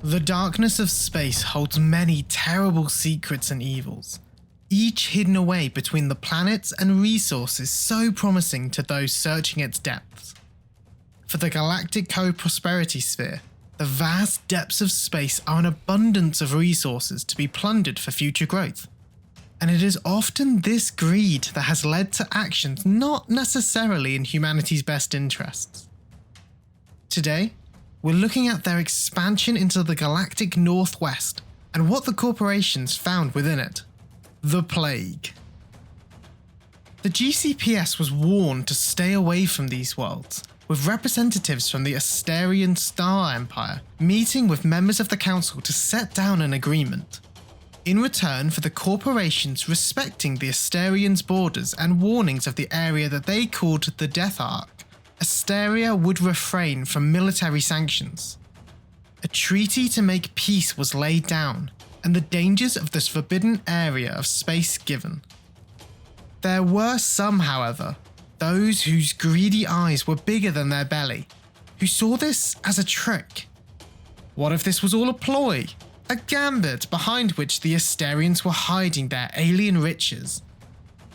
The darkness of space holds many terrible secrets and evils, each hidden away between the planets and resources so promising to those searching its depths. For the galactic co-prosperity sphere, the vast depths of space are an abundance of resources to be plundered for future growth. And it is often this greed that has led to actions not necessarily in humanity's best interests. Today, we're looking at their expansion into the galactic northwest and what the corporations found within it. The Plague. The GCPS was warned to stay away from these worlds, with representatives from the Asterian Star Empire meeting with members of the council to set down an agreement. In return for the corporations respecting the Asterians' borders and warnings of the area that they called the Death Ark, Asteria would refrain from military sanctions. A treaty to make peace was laid down, and the dangers of this forbidden area of space given. There were some, however, those whose greedy eyes were bigger than their belly, who saw this as a trick. What if this was all a ploy? A gambit behind which the Asterians were hiding their alien riches?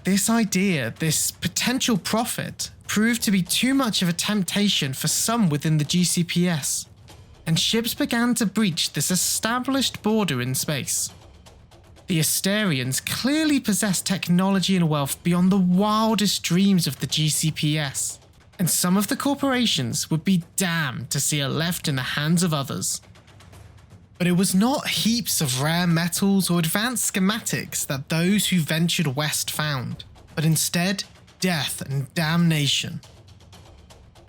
This idea, this potential profit, proved to be too much of a temptation for some within the GCPS, and ships began to breach this established border in space. The Asterians clearly possessed technology and wealth beyond the wildest dreams of the GCPS, and some of the corporations would be damned to see it left in the hands of others. But it was not heaps of rare metals or advanced schematics that those who ventured west found, but instead death and damnation.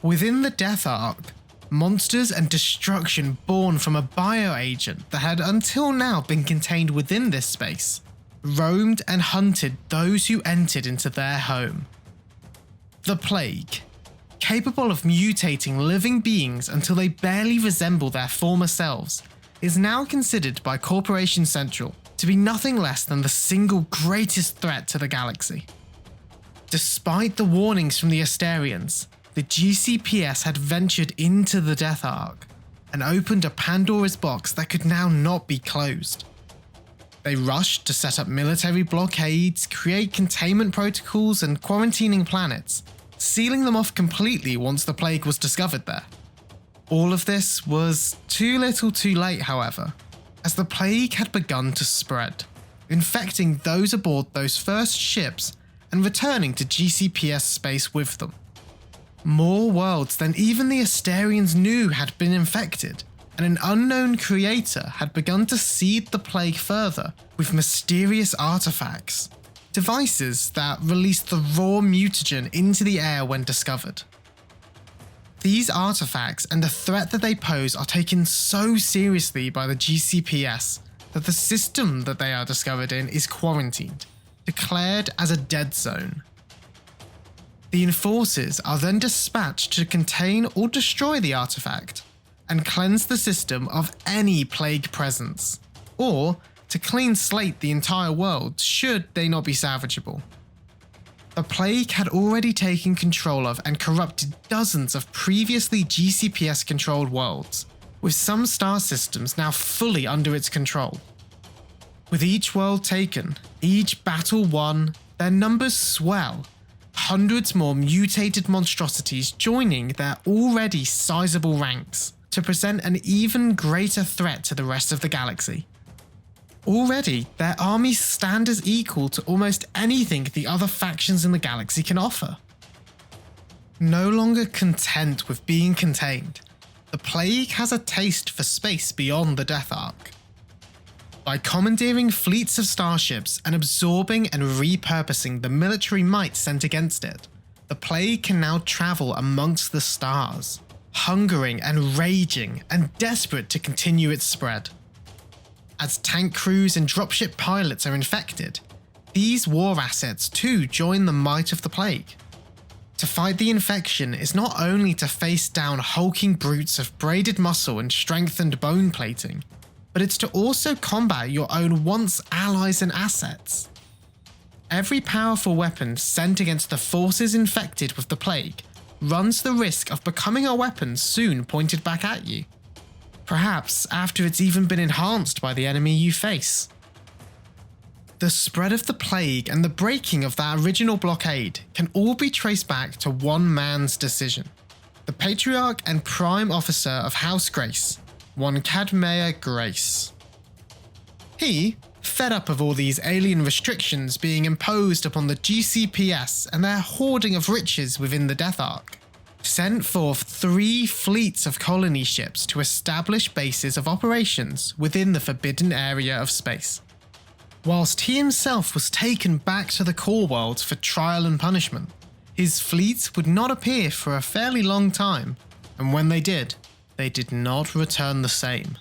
Within the Death Ark, monsters and destruction born from a bioagent that had until now been contained within this space roamed and hunted those who entered into their home. The Plague, capable of mutating living beings until they barely resemble their former selves, is now considered by Corporation Central to be nothing less than the single greatest threat to the galaxy. Despite the warnings from the Asterians, the GCPS had ventured into the Death Ark and opened a Pandora's box that could now not be closed. They rushed to set up military blockades, create containment protocols and quarantining planets, sealing them off completely once the plague was discovered there. All of this was too little too late, however, as the plague had begun to spread, infecting those aboard those first ships and returning to GCPS space with them. More worlds than even the Asterians knew had been infected, and an unknown creator had begun to seed the plague further with mysterious artifacts, devices that released the raw mutagen into the air when discovered. These artifacts and the threat that they pose are taken so seriously by the GCPS that the system that they are discovered in is quarantined, declared as a dead zone. The enforcers are then dispatched to contain or destroy the artifact and cleanse the system of any plague presence, or to clean slate the entire world should they not be salvageable. The plague had already taken control of and corrupted dozens of previously GCPS-controlled worlds, with some star systems now fully under its control. With each world taken, each battle won, their numbers swell, hundreds more mutated monstrosities joining their already sizable ranks to present an even greater threat to the rest of the galaxy. Already, their armies stand as equal to almost anything the other factions in the galaxy can offer. No longer content with being contained, the plague has a taste for space beyond the Death Ark. By commandeering fleets of starships and absorbing and repurposing the military might sent against it, the plague can now travel amongst the stars, hungering and raging and desperate to continue its spread. As tank crews and dropship pilots are infected, these war assets too join the might of the plague. To fight the infection is not only to face down hulking brutes of braided muscle and strengthened bone plating, but it's to also combat your own once allies and assets. Every powerful weapon sent against the forces infected with the plague runs the risk of becoming a weapon soon pointed back at you. perhaps after it's even been enhanced by the enemy you face. The spread of the plague and the breaking of that original blockade can all be traced back to one man's decision. The patriarch and prime officer of House Grace, one Cadmaea Grace. He, fed up of all these alien restrictions being imposed upon the GCPS and their hoarding of riches within the Death Ark, sent forth 3 fleets of colony ships to establish bases of operations within the forbidden area of space. Whilst he himself was taken back to the core world for trial and punishment, his fleets would not appear for a fairly long time, and when they did not return the same.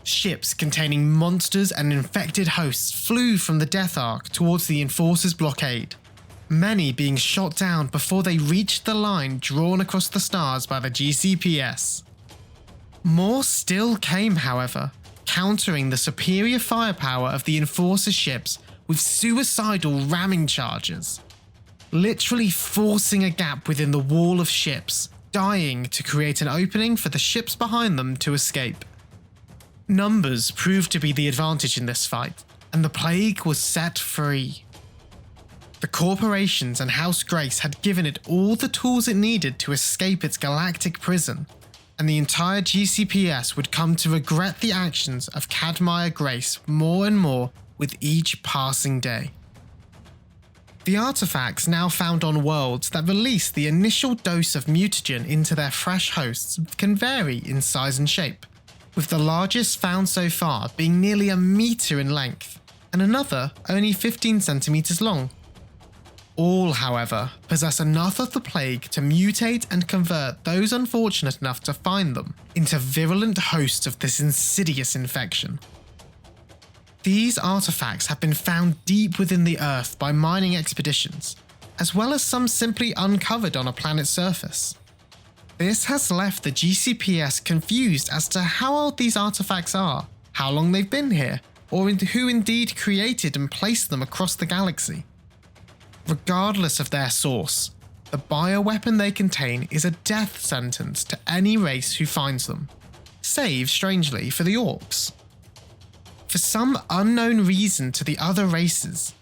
Ships containing monsters and infected hosts flew from the Death Ark towards the Enforcer's blockade, many being shot down before they reached the line drawn across the stars by the GCPS. More still came, however, countering the superior firepower of the Enforcer ships with suicidal ramming charges, literally forcing a gap within the wall of ships, dying to create an opening for the ships behind them to escape. Numbers proved to be the advantage in this fight, and the plague was set free. The corporations and House Grace had given it all the tools it needed to escape its galactic prison, and the entire GCPS would come to regret the actions of Cadmaea Grace more and more with each passing day. The artifacts now found on worlds that release the initial dose of mutagen into their fresh hosts can vary in size and shape, with the largest found so far being nearly a meter in length, and another only 15 centimeters long. All, however, possess enough of the plague to mutate and convert those unfortunate enough to find them into virulent hosts of this insidious infection. These artifacts have been found deep within the Earth by mining expeditions, as well as some simply uncovered on a planet's surface. This has left the GCPS confused as to how old these artifacts are, how long they've been here, or who indeed created and placed them across the galaxy. Regardless of their source, the bioweapon they contain is a death sentence to any race who finds them, save, strangely, for the Orcs. For some unknown reason to the other races,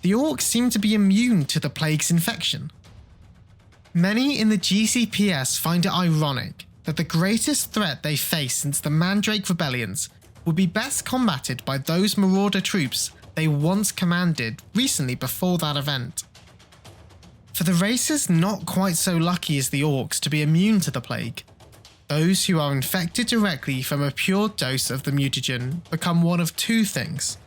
the Orcs seem to be immune to the plague's infection. Many in the GCPS find it ironic that the greatest threat they face since the Mandrake rebellions would be best combated by those Marauder troops they once commanded recently before that event. For the races not quite so lucky as the Orcs to be immune to the plague, those who are infected directly from a pure dose of the mutagen become one of 2 things.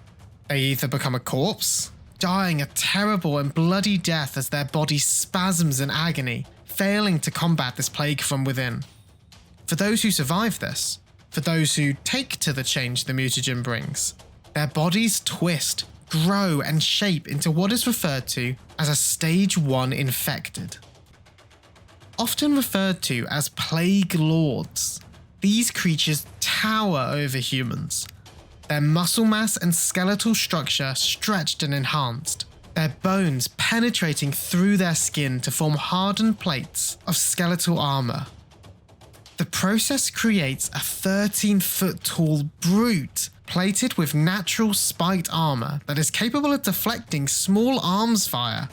They either become a corpse, dying a terrible and bloody death as their body spasms in agony, failing to combat this plague from within. For those who survive this, for those who take to the change the mutagen brings, their bodies twist, grow and shape into what is referred to as a Stage 1 infected. Often referred to as Plague Lords, these creatures tower over humans, their muscle mass and skeletal structure stretched and enhanced, their bones penetrating through their skin to form hardened plates of skeletal armor. The process creates a 13-foot tall brute plated with natural spiked armor that is capable of deflecting small arms fire.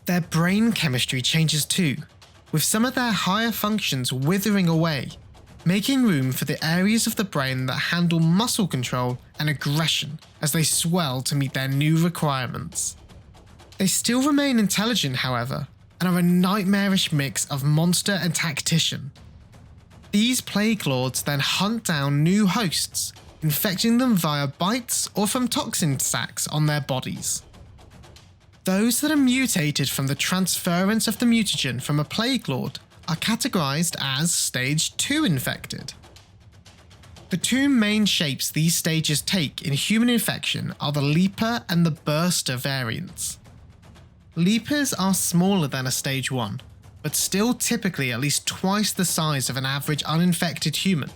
Their brain chemistry changes too, with some of their higher functions withering away, making room for the areas of the brain that handle muscle control and aggression as they swell to meet their new requirements. They still remain intelligent, however, and are a nightmarish mix of monster and tactician. These Plague Lords then hunt down new hosts, infecting them via bites or from toxin sacs on their bodies. Those that are mutated from the transference of the mutagen from a Plague Lord are categorized as Stage 2 infected. The 2 main shapes these stages take in human infection are the Leaper and the Burster variants. Leapers are smaller than a Stage 1, but still typically at least twice the size of an average uninfected human.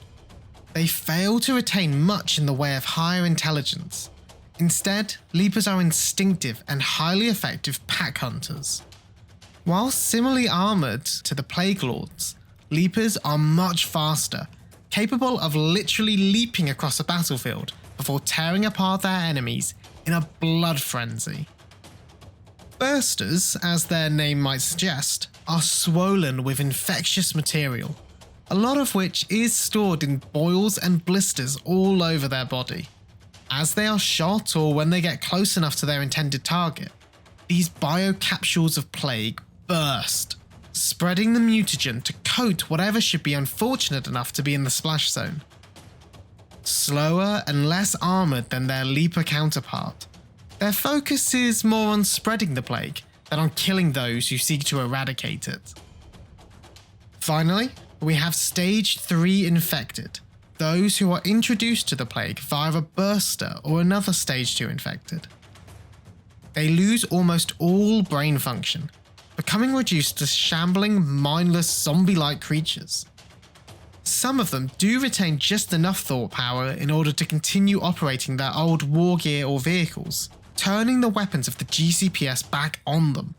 They fail to retain much in the way of higher intelligence. Instead, Leapers are instinctive and highly effective pack hunters. While similarly armoured to the Plague Lords, Leapers are much faster, capable of literally leaping across a battlefield before tearing apart their enemies in a blood frenzy. Bursters, as their name might suggest, are swollen with infectious material, a lot of which is stored in boils and blisters all over their body. As they are shot or when they get close enough to their intended target, these biocapsules of plague burst, spreading the mutagen to coat whatever should be unfortunate enough to be in the splash zone. Slower and less armoured than their leaper counterpart, their focus is more on spreading the plague than on killing those who seek to eradicate it. Finally, we have Stage 3 infected, those who are introduced to the plague via a burster or another Stage 2 infected. They lose almost all brain function, becoming reduced to shambling, mindless, zombie-like creatures. Some of them do retain just enough thought power in order to continue operating their old war gear or vehicles, turning the weapons of the GCPS back on them.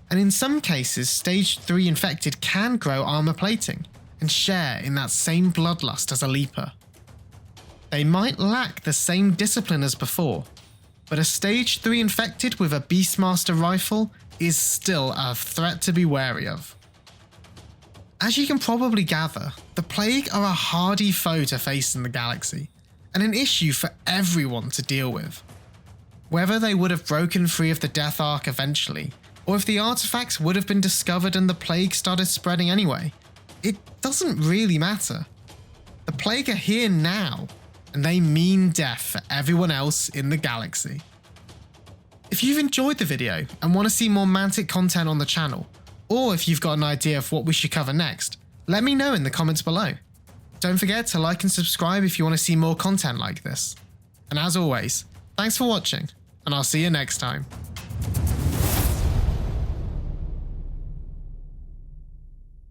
And in some cases, Stage 3 infected can grow armor plating and share in that same bloodlust as a leaper. They might lack the same discipline as before, but a Stage 3 infected with a Beastmaster rifle is still a threat to be wary of. As you can probably gather, the Plague are a hardy foe to face in the galaxy, and an issue for everyone to deal with. Whether they would have broken free of the Death Ark eventually, or if the artifacts would have been discovered and the Plague started spreading anyway, it doesn't really matter. The Plague are here now, and they mean death for everyone else in the galaxy. If you've enjoyed the video and want to see more Mantic content on the channel, or if you've got an idea of what we should cover next, let me know in the comments below. Don't forget to like and subscribe if you want to see more content like this. And as always, thanks for watching, and I'll see you next time.